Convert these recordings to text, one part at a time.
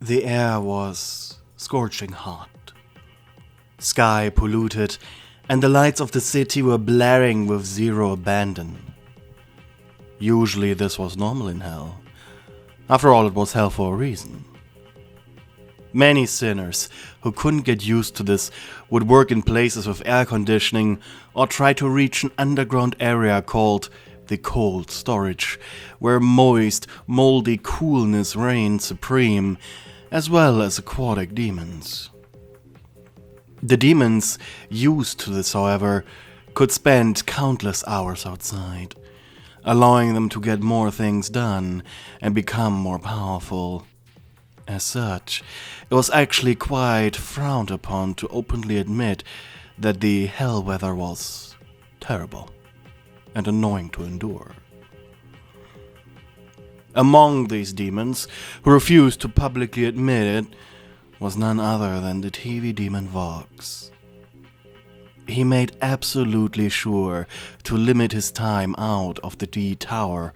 The air was scorching hot, sky polluted, and the lights of the city were blaring with zero abandon. Usually this was normal in hell. After all, it was hell for a reason. Many sinners who couldn't get used to this would work in places with air conditioning or try to reach an underground area called the cold storage, where moist, moldy coolness reigned supreme, as well as aquatic demons. The demons used to this, however, could spend countless hours outside, allowing them to get more things done and become more powerful. As such, it was actually quite frowned upon to openly admit that the hell weather was terrible and annoying to endure. Among these demons, who refused to publicly admit it, was none other than the TV demon Vox. He made absolutely sure to limit his time out of the D Tower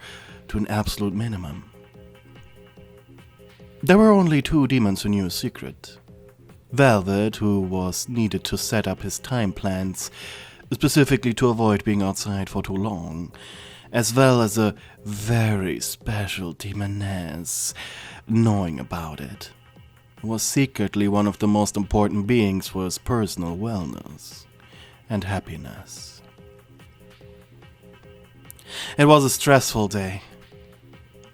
to an absolute minimum. There were only two demons who knew a secret. Velvet, who was needed to set up his time plans, specifically to avoid being outside for too long, as well as a very special demoness, knowing about it, who was secretly one of the most important beings for his personal wellness and happiness. It was a stressful day.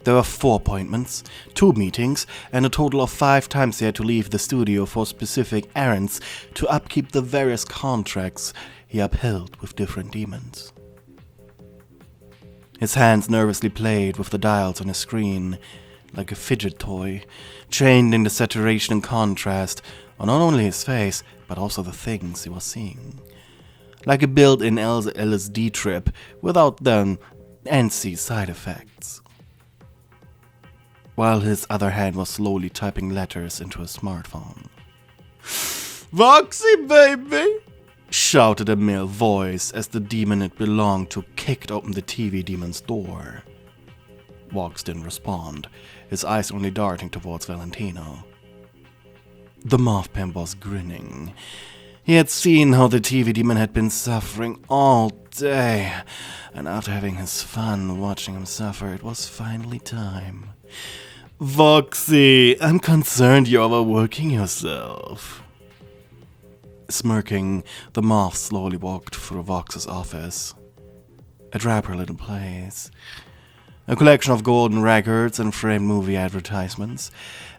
There were 4 appointments, 2 meetings, and a total of 5 times he had to leave the studio for specific errands to upkeep the various contracts he upheld with different demons. His hands nervously played with the dials on his screen, like a fidget toy, changing the saturation and contrast on not only his face, but also the things he was seeing. Like a built-in LSD trip without the NC side effects. While his other hand was slowly typing letters into his smartphone. "Voxy, baby!" shouted a male voice as the demon it belonged to kicked open the TV demon's door. Vox didn't respond, his eyes only darting towards Valentino. The moth pimp was grinning. He had seen how the TV demon had been suffering all day, and after having his fun watching him suffer, it was finally time. "Voxy, I'm concerned you're overworking yourself." Smirking, the moth slowly walked through Vox's office. A dapper little place. A collection of golden records and framed movie advertisements,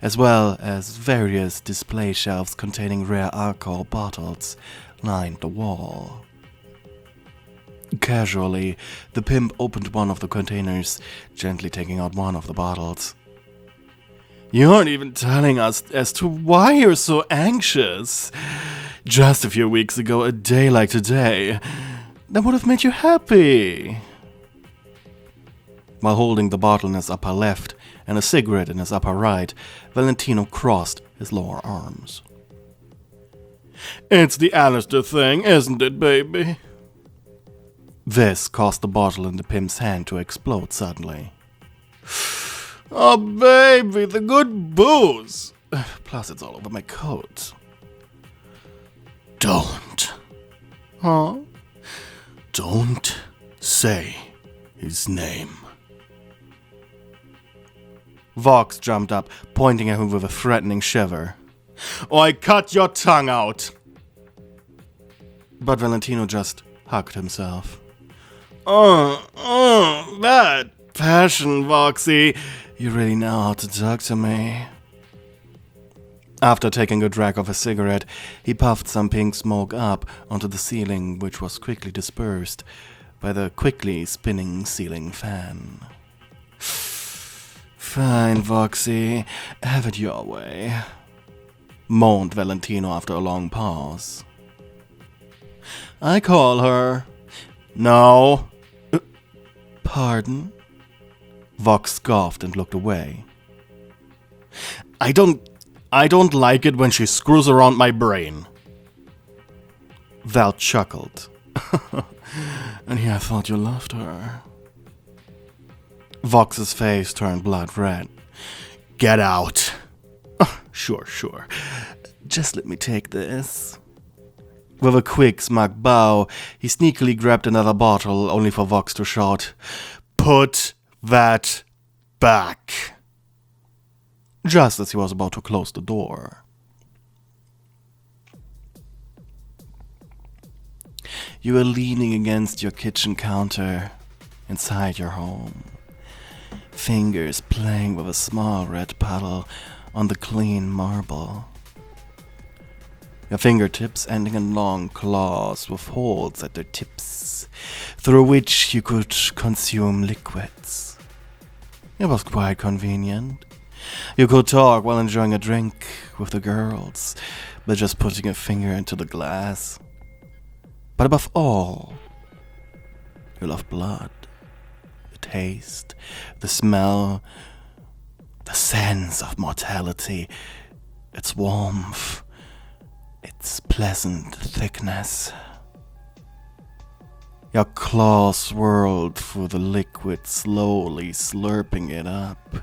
as well as various display shelves containing rare alcohol bottles, lined the wall. Casually, the pimp opened one of the containers, gently taking out one of the bottles. "You aren't even telling us as to why you're so anxious. Just a few weeks ago, a day like today, that would have made you happy." While holding the bottle in his upper left and a cigarette in his upper right, Valentino crossed his lower arms. "It's the Alistair thing, isn't it, baby?" This caused the bottle in the pimp's hand to explode suddenly. "Oh, baby, the good booze! Plus, it's all over my coat." "Don't." "Huh?" "Don't say his name." Vox jumped up, pointing at him with a threatening shiver. "Or I cut your tongue out!" But Valentino just hugged himself. That passion, Voxy. You really know how to talk to me." After taking a drag of a cigarette, he puffed some pink smoke up onto the ceiling, which was quickly dispersed by the quickly spinning ceiling fan. "Fine, Voxy, have it your way," moaned Valentino after a long pause. "I call her." "No." "Pardon?" Vox scoffed and looked away. I don't like it when she screws around my brain." Val chuckled. "And here I thought you loved her." Vox's face turned blood red. "Get out." Sure. Just let me take this. With a quick, smug bow, he sneakily grabbed another bottle, only for Vox to shout, "Put that back!" just as he was about to close the door. You were leaning against your kitchen counter inside your home, fingers playing with a small red puddle on the clean marble. Your fingertips ending in long claws with holes at their tips, through which you could consume liquids. It was quite convenient. You could talk while enjoying a drink with the girls, by just putting a finger into the glass. But above all, you love blood. The taste, the smell, the sense of mortality, its warmth, its pleasant thickness. Your claws swirled through the liquid, slowly slurping it up.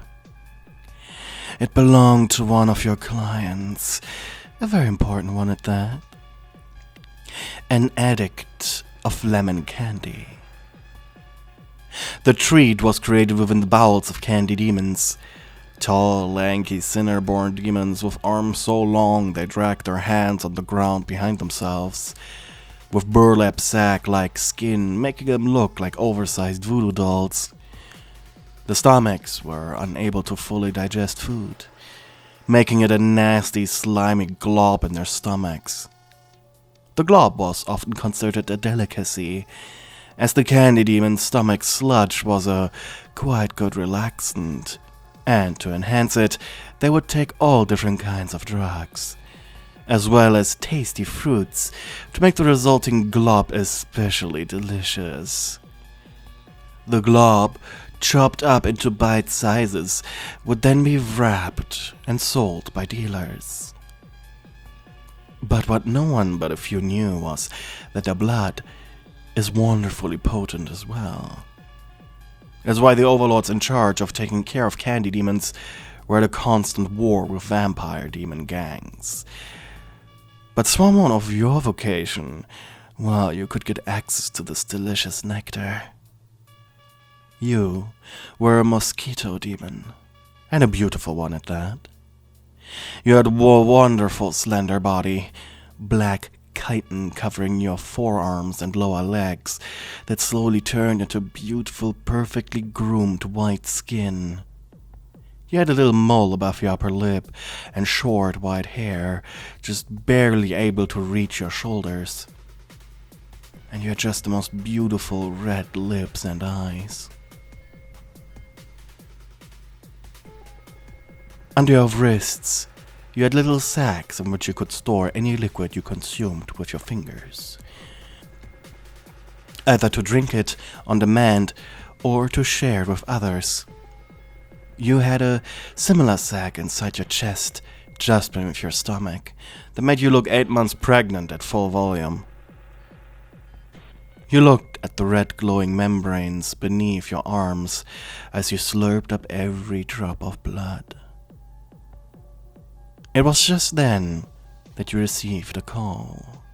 It belonged to one of your clients, a very important one at that. An addict of lemon candy. The treat was created within the bowels of candy demons. Tall, lanky, sinner-born demons with arms so long they dragged their hands on the ground behind themselves, with burlap sack-like skin making them look like oversized voodoo dolls. The stomachs were unable to fully digest food, making it a nasty, slimy glob in their stomachs. The glob was often considered a delicacy, as the candy demon's stomach sludge was a quite good relaxant, and to enhance it, they would take all different kinds of drugs, as well as tasty fruits, to make the resulting glob especially delicious. The glob, chopped up into bite sizes, would then be wrapped and sold by dealers. But what no one but a few knew was that their blood is wonderfully potent as well. That's why the overlords in charge of taking care of candy demons were at a constant war with vampire demon gangs. But someone of your vocation, well, you could get access to this delicious nectar. You were a mosquito demon, and a beautiful one at that. You had a wonderful slender body, black chitin covering your forearms and lower legs that slowly turned into beautiful, perfectly groomed white skin. You had a little mole above your upper lip and short white hair, just barely able to reach your shoulders. And you had just the most beautiful red lips and eyes. Under your wrists, you had little sacks in which you could store any liquid you consumed with your fingers, either to drink it on demand or to share with others. You had a similar sack inside your chest, just beneath your stomach, that made you look 8 months pregnant at full volume. You looked at the red glowing membranes beneath your arms as you slurped up every drop of blood. It was just then that you received a call.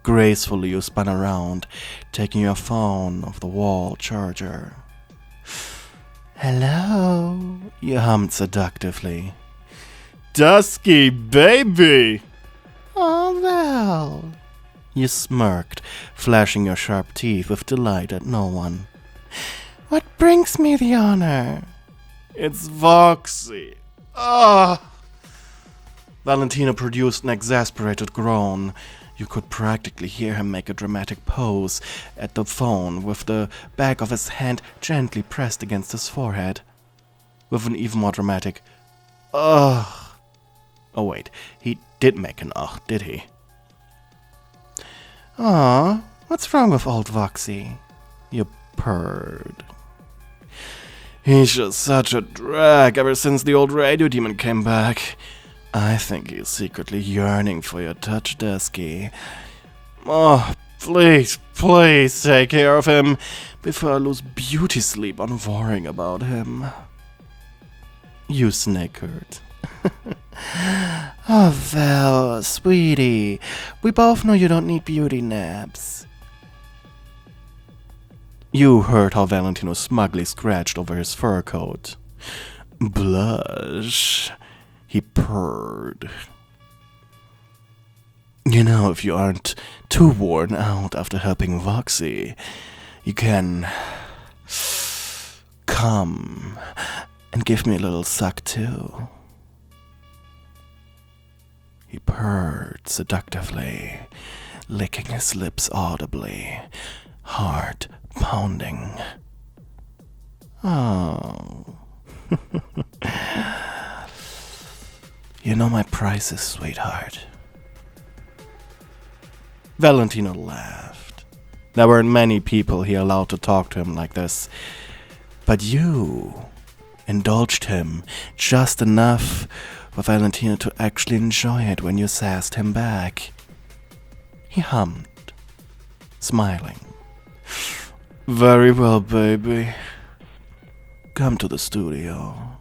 Gracefully you spun around, taking your phone off the wall charger. "Hello," you hummed seductively. "Dusky, baby!" "Oh, well," you smirked, flashing your sharp teeth with delight at no one. "What brings me the honor?" "It's Voxy. Ah!" Valentino produced an exasperated groan. You could practically hear him make a dramatic pose at the phone with the back of his hand gently pressed against his forehead, with an even more dramatic "ugh." Oh wait, he did make an "ugh," did he? "Aw, what's wrong with old Voxy?" You purred. "He's just such a drag ever since the old radio demon came back. I think he's secretly yearning for your touch, Dusky. Oh, please take care of him before I lose beauty sleep on worrying about him." You snickered. Oh, Val, sweetie, we both know you don't need beauty naps. You heard how Valentino smugly scratched over his fur coat. Blush, he purred. You know, if you aren't too worn out after helping Voxy, you can come and give me a little suck too. He purred seductively, licking his lips audibly, heart pounding. Oh. You know my prices, sweetheart. Valentino laughed. There weren't many people he allowed to talk to him like this, but you indulged him just enough for Valentino to actually enjoy it when you sassed him back. He hummed, smiling. Very well, baby. Come to the studio.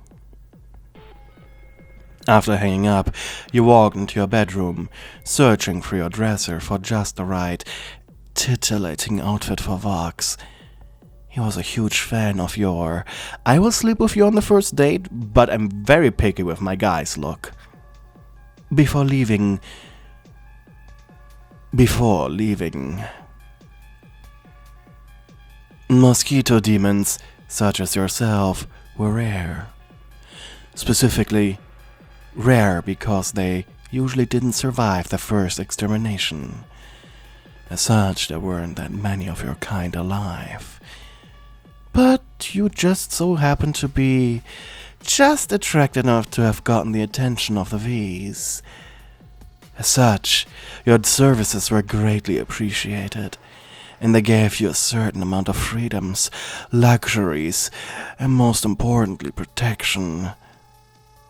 After hanging up, you walked into your bedroom, searching for your dresser for just the right, titillating outfit for Vox. He was a huge fan of your "I will sleep with you on the first date, but I'm very picky with my guys" look. Before leaving, mosquito demons, such as yourself, were rare. Specifically, rare because they usually didn't survive the first extermination. As such, there weren't that many of your kind alive. But you just so happened to be just attractive enough to have gotten the attention of the V's. As such, your services were greatly appreciated, and they gave you a certain amount of freedoms, luxuries, and most importantly, protection.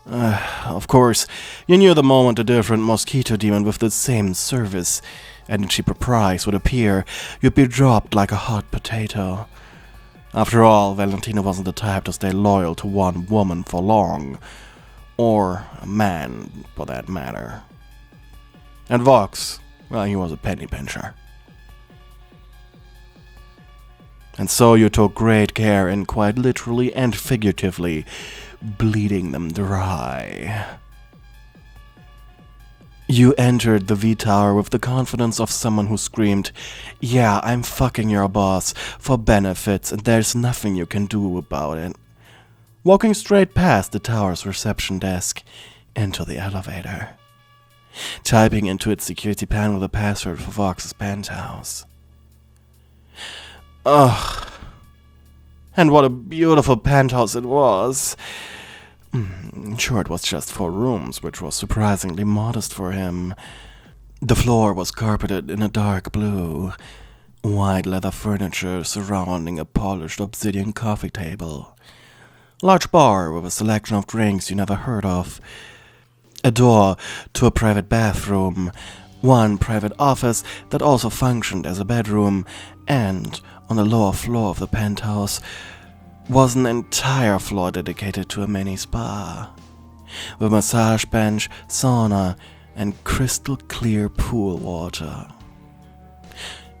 Of course, you knew the moment a different mosquito demon with the same service and a cheaper price would appear, you'd be dropped like a hot potato. After all, Valentino wasn't the type to stay loyal to one woman for long. Or a man, for that matter. And Vox, well, he was a penny pincher. And so you took great care in, quite literally and figuratively, bleeding them dry. You entered the V-Tower with the confidence of someone who screamed, "Yeah, I'm fucking your boss for benefits and there's nothing you can do about it." Walking straight past the tower's reception desk into the elevator. Typing into its security panel the password for Vox's penthouse. Ugh. And what a beautiful penthouse it was. Sure, it was just 4 rooms, which was surprisingly modest for him. The floor was carpeted in a dark blue, white leather furniture surrounding a polished obsidian coffee table. Large bar with a selection of drinks you never heard of. A door to a private bathroom, one private office that also functioned as a bedroom, and on the lower floor of the penthouse was an entire floor dedicated to a mini spa, with massage bench, sauna, and crystal clear pool water.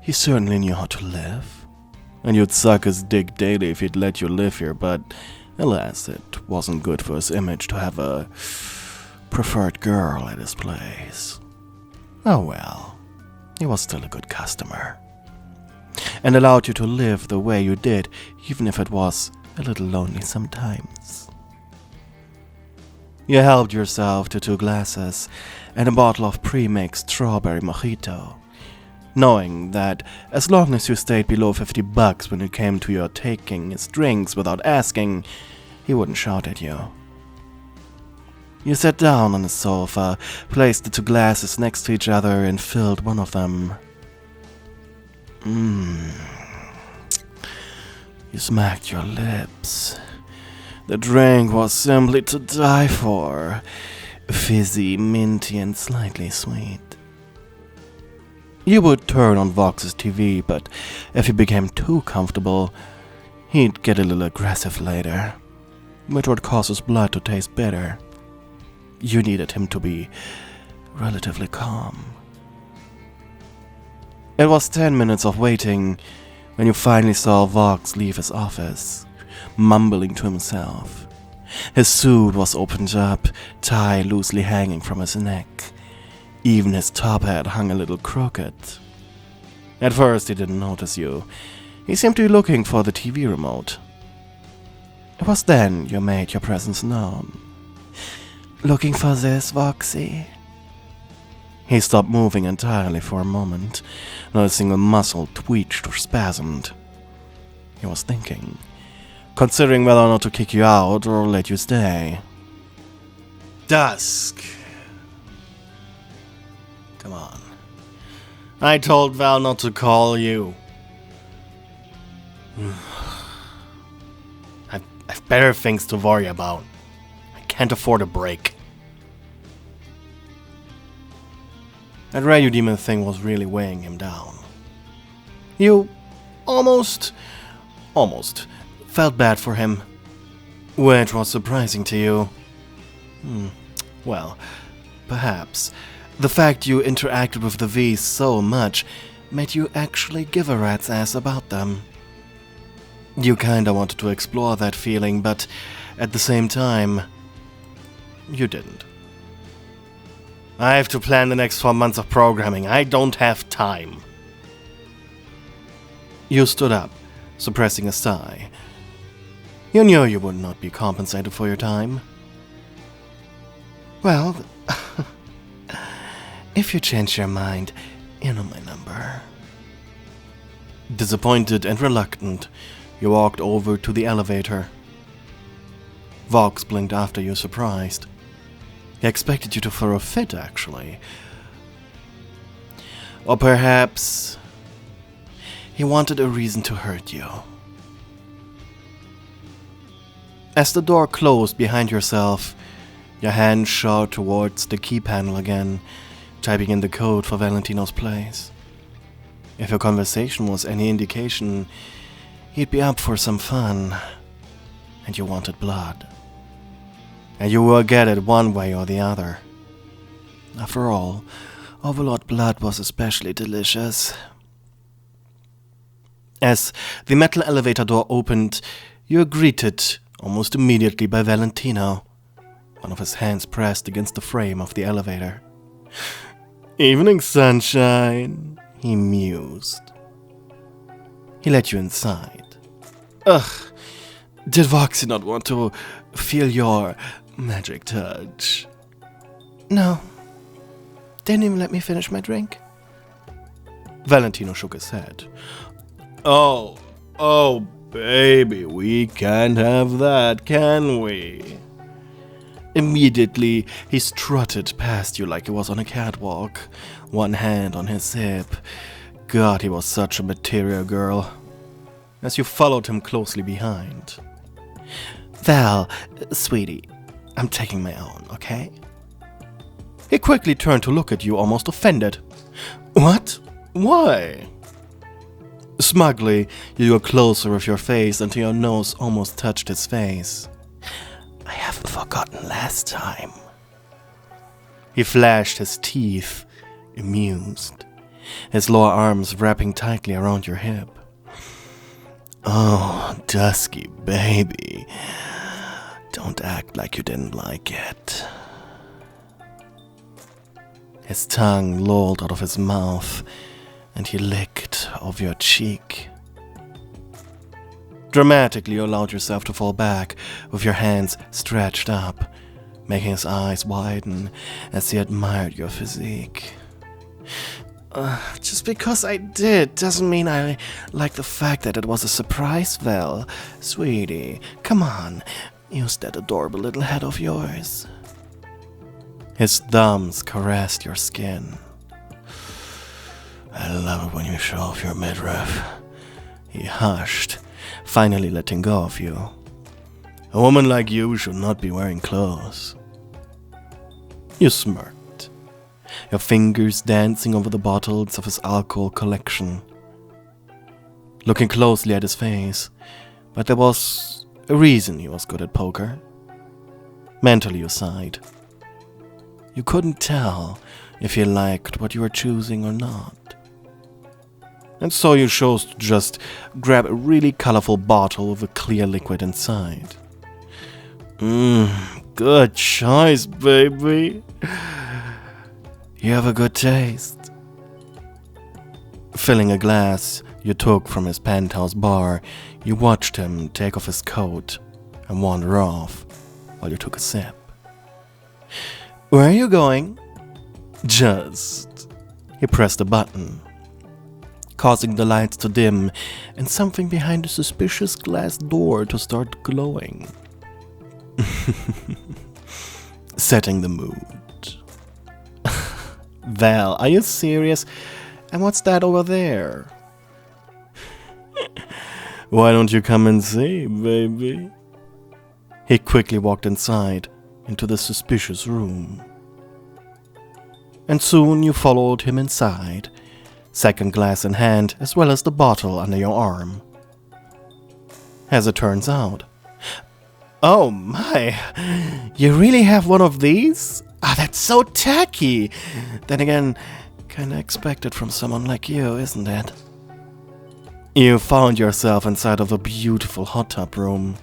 He certainly knew how to live, and you'd suck his dick daily if he'd let you live here, but alas, it wasn't good for his image to have a preferred girl at his place. Oh well, he was still a good customer, and allowed you to live the way you did, even if it was a little lonely sometimes. You helped yourself to 2 glasses and a bottle of pre-mixed strawberry mosquito, knowing that as long as you stayed below $50 when it came to your taking his drinks without asking, he wouldn't shout at you. You sat down on the sofa, placed the 2 glasses next to each other, and filled one of them. You smacked your lips. The drink was simply to die for. Fizzy, minty, and slightly sweet. You would turn on Vox's TV, but if he became too comfortable, he'd get a little aggressive later, which would cause his blood to taste bitter. you needed him to be relatively calm. It was 10 minutes of waiting when you finally saw Vox leave his office, mumbling to himself. His suit was opened up, tie loosely hanging from his neck. Even his top hat hung a little crooked. At first he didn't notice you. He seemed to be looking for the TV remote. It was then you made your presence known. "Looking for this, Voxy?" He stopped moving entirely for a moment. Not a single muscle twitched or spasmed. He was thinking, considering whether or not to kick you out or let you stay. Dusk. Come on. I told Val not to call you. I've better things to worry about. I can't afford a break. That radio demon thing was really weighing him down. You almost felt bad for him, which was surprising to you. Well, perhaps the fact you interacted with the V's so much made you actually give a rat's ass about them. You kinda wanted to explore that feeling, but at the same time, you didn't. I have to plan the next 4 months of programming. I don't have time. You stood up, suppressing a sigh. You knew you would not be compensated for your time. Well, if you change your mind, you know my number. Disappointed and reluctant, you walked over to the elevator. Vox blinked after you, surprised. He expected you to throw a fit, actually. Or perhaps he wanted a reason to hurt you. As the door closed behind yourself, your hand shot towards the key panel again, typing in the code for Valentino's place. If your conversation was any indication, he'd be up for some fun, and you wanted blood. And you will get it one way or the other. After all, Overlord blood was especially delicious. As the metal elevator door opened, you were greeted almost immediately by Valentino, one of his hands pressed against the frame of the elevator. "Evening, sunshine," he mused. He let you inside. Ugh, did Voxy not want to feel your magic touch? No. Didn't even let me finish my drink. Valentino shook his head. Oh, baby, we can't have that, can we? Immediately, he strutted past you like he was on a catwalk, one hand on his hip. God, he was such a material girl. As you followed him closely behind. Val, sweetie, I'm taking my own, okay? He quickly turned to look at you, almost offended. What? Why? Smugly, you got closer with your face until your nose almost touched his face. I haven't forgotten last time. He flashed his teeth, amused, his lower arms wrapping tightly around your hip. Oh, Dusky baby, don't act like you didn't like it. His tongue lolled out of his mouth, and he licked off your cheek. Dramatically, you allowed yourself to fall back with your hands stretched up, making his eyes widen as he admired your physique. Just because I did doesn't mean I like the fact that it was a surprise, Val. Sweetie, come on, use that adorable little head of yours. His thumbs caressed your skin. I love it when you show off your midriff. He hushed, finally letting go of you. A woman like you should not be wearing clothes. You smirked, your fingers dancing over the bottles of his alcohol collection. Looking closely at his face, but there was a reason he was good at poker. Mentally you sighed. You couldn't tell if he liked what you were choosing or not. And so you chose to just grab a really colorful bottle with a clear liquid inside. Good choice, baby. You have a good taste. Filling a glass you took from his penthouse bar, you watched him take off his coat and wander off while you took a sip. Where are you going? Just. He pressed a button, causing the lights to dim and something behind the suspicious glass door to start glowing. Setting the mood. Val, are you serious? And what's that over there? Why don't you come and see, baby? He quickly walked inside into the suspicious room. And soon you followed him inside, second glass in hand as well as the bottle under your arm. As it turns out, oh my, you really have one of these? That's so tacky. Then again, kinda expected from someone like you, isn't it? You found yourself inside of a beautiful hot tub room.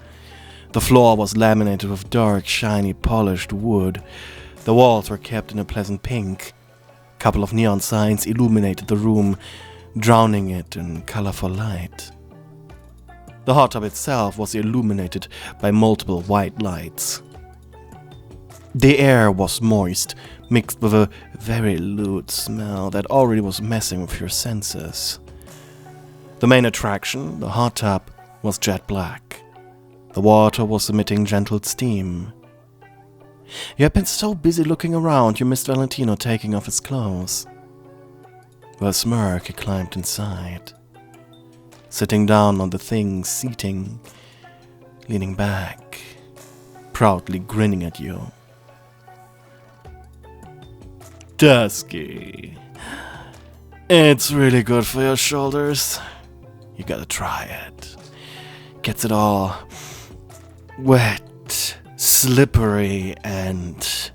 The floor was laminated with dark, shiny, polished wood. The walls were kept in a pleasant pink. A couple of neon signs illuminated the room, drowning it in colorful light. The hot tub itself was illuminated by multiple white lights. The air was moist, mixed with a very lewd smell that already was messing with your senses. The main attraction, the hot tub, was jet black. The water was emitting gentle steam. You had been so busy looking around you missed Valentino taking off his clothes. With a smirk, he climbed inside, sitting down on the thing's seating, leaning back, proudly grinning at you. Dusky, it's really good for your shoulders. You gotta try it. Gets it all wet, slippery, and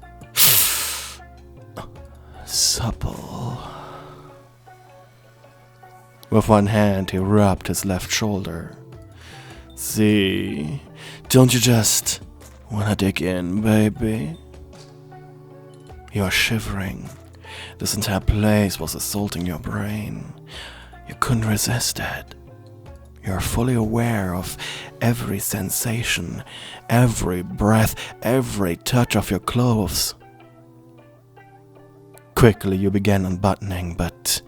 supple. With one hand, he rubbed his left shoulder. See, don't you just wanna dig in, baby? You are shivering. This entire place was assaulting your brain. You couldn't resist it. You are fully aware of every sensation, every breath, every touch of your clothes. Quickly you began unbuttoning, but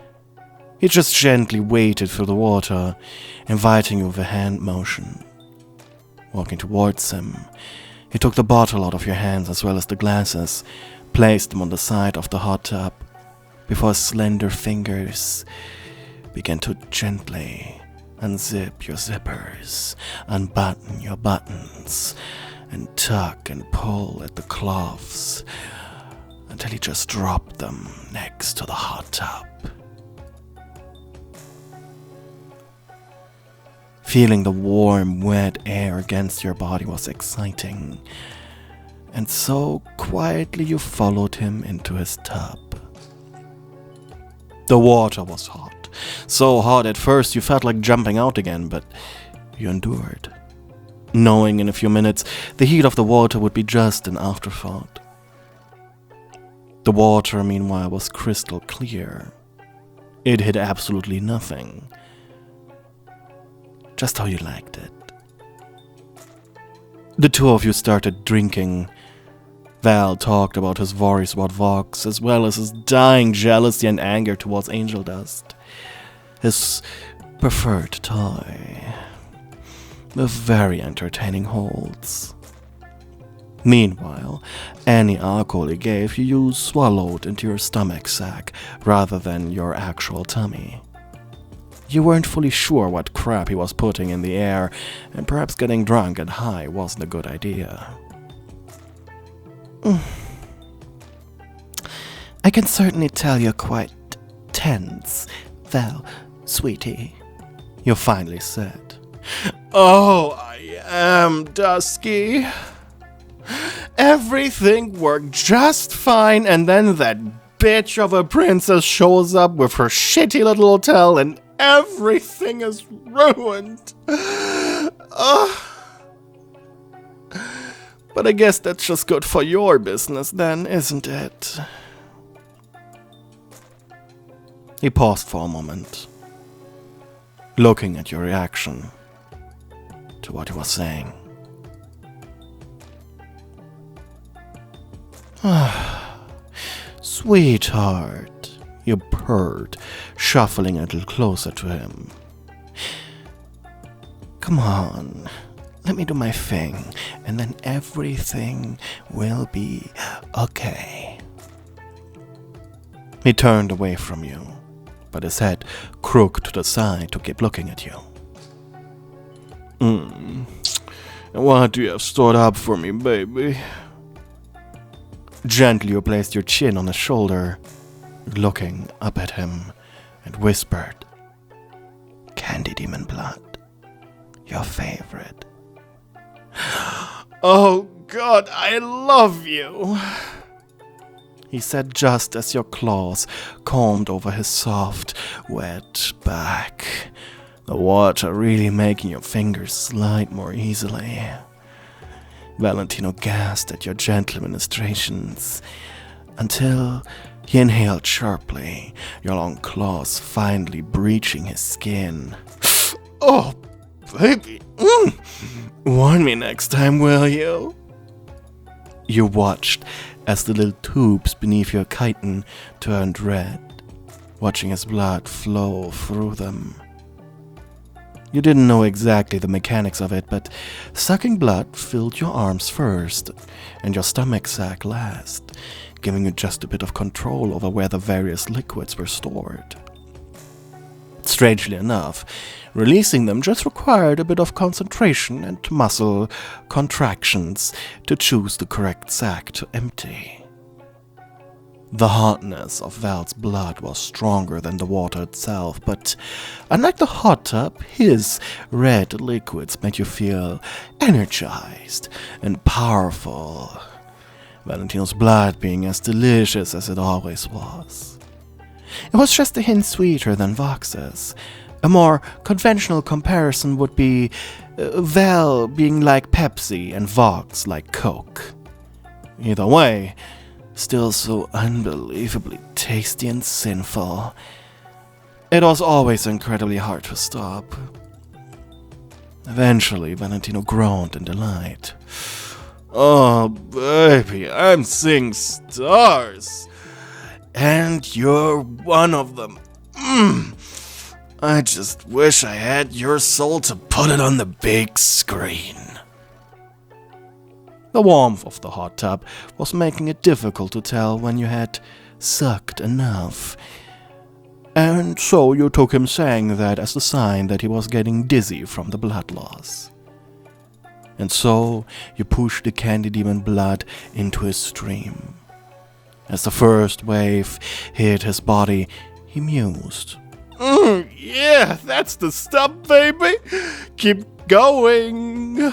he just gently waded through the water, inviting you with a hand motion. Walking towards him, he took the bottle out of your hands as well as the glasses, placed them on the side of the hot tub, before his slender fingers began to gently unzip your zippers, unbutton your buttons, and tug and pull at the cloths until he just dropped them next to the hot tub. Feeling the warm, wet air against your body was exciting, and so quietly you followed him into his tub. The water was hot. So hot at first you felt like jumping out again, but you endured, knowing in a few minutes the heat of the water would be just an afterthought. The water, meanwhile, was crystal clear. It hid absolutely nothing. Just how you liked it. The two of you started drinking. Val talked about his worries about Vox, as well as his dying jealousy and anger towards Angel Dust, his preferred toy, with very entertaining holds. Meanwhile, any alcohol he gave you swallowed into your stomach sack rather than your actual tummy. You weren't fully sure what crap he was putting in the air, and perhaps getting drunk and high wasn't a good idea. I can certainly tell you're quite tense, Val, sweetie, you finally said. Oh, I am, Dusky. Everything worked just fine, and then that bitch of a princess shows up with her shitty little hotel, and everything is ruined. But I guess that's just good for your business then, isn't it? He paused for a moment, looking at your reaction to what he was saying. Sweetheart, you purred, shuffling a little closer to him. Come on, let me do my thing, and then everything will be okay. He turned away from you, but his head crooked to the side to keep looking at you. And what do you have stored up for me, baby? Gently you placed your chin on his shoulder, looking up at him, and whispered, "Candy demon blood, your favorite." "Oh God, I love you," he said just as your claws combed over his soft, wet back, the water really making your fingers slide more easily. Valentino gasped at your gentle ministrations until he inhaled sharply, your long claws finally breaching his skin. "Oh, baby, warn me next time, will you?" You watched as the little tubes beneath your chitin turned red, watching his blood flow through them. You didn't know exactly the mechanics of it, but sucking blood filled your arms first, and your stomach sac last, giving you just a bit of control over where the various liquids were stored. Strangely enough, releasing them just required a bit of concentration and muscle contractions to choose the correct sac to empty. The hotness of Val's blood was stronger than the water itself, but unlike the hot tub, his red liquids made you feel energized and powerful, Valentino's blood being as delicious as it always was. It was just a hint sweeter than Vox's. A more conventional comparison would be Val being like Pepsi and Vox like Coke. Either way, still so unbelievably tasty and sinful. It was always incredibly hard to stop. Eventually, Valentino groaned in delight. "Oh, baby, I'm seeing stars. And you're one of them. I just wish I had your soul to put it on the big screen." The warmth of the hot tub was making it difficult to tell when you had sucked enough. And so you took him saying that as a sign that he was getting dizzy from the blood loss. And so you pushed the candy demon blood into his stream. As the first wave hit his body, he mused. "Yeah, that's the stuff, baby. Keep going."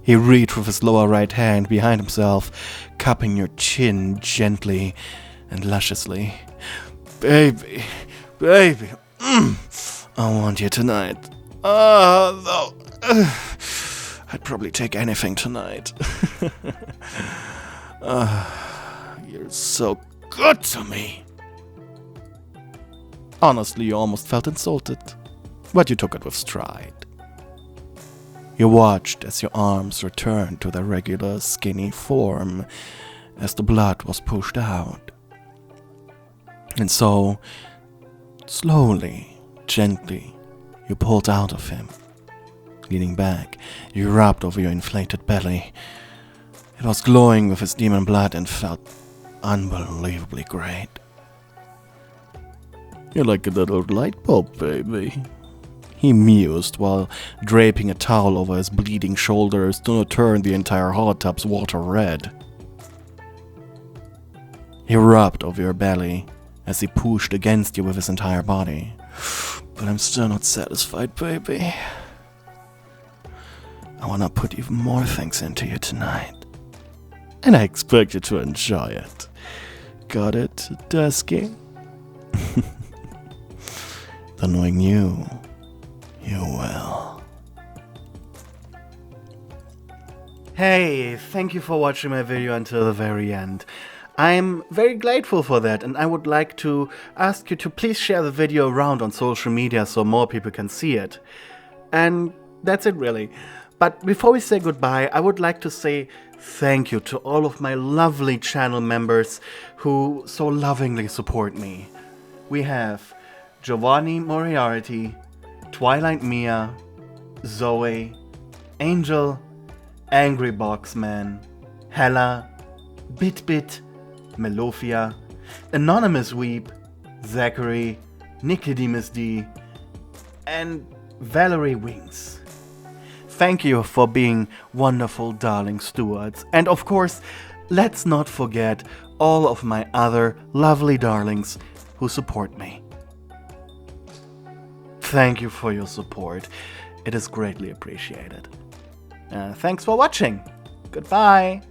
He reached with his lower right hand behind himself, cupping your chin gently and lusciously. "Baby, baby, I want you tonight. Though, I'd probably take anything tonight. You're so good to me." Honestly, you almost felt insulted, but you took it with stride. You watched as your arms returned to their regular skinny form as the blood was pushed out. And so, slowly, gently, you pulled out of him. Leaning back, you rubbed over your inflated belly. It was glowing with his demon blood and felt unbelievably great. "You're like a little light bulb, baby," he mused while draping a towel over his bleeding shoulders to turn the entire hot tub's water red. He rubbed over your belly as he pushed against you with his entire body. "But I'm still not satisfied, baby. I want to put even more things into you tonight. And I expect you to enjoy it. Got it, Dusky? Then knowing you will. Hey, thank you for watching my video until the very end. I'm very grateful for that, and I would like to ask you to please share the video around on social media so more people can see it. And that's it really. But before we say goodbye, I would like to say thank you to all of my lovely channel members who so lovingly support me. We have Giovanni Moriarty, Twilight Mia, Zoe, Angel, Angry Boxman, Hella, BitBit, Melofia, Anonymous Weep, Zachary, Nicodemus D, and Valerie Wings. Thank you for being wonderful darling stewards, and of course, let's not forget all of my other lovely darlings who support me. Thank you for your support. It is greatly appreciated. Thanks for watching. Goodbye.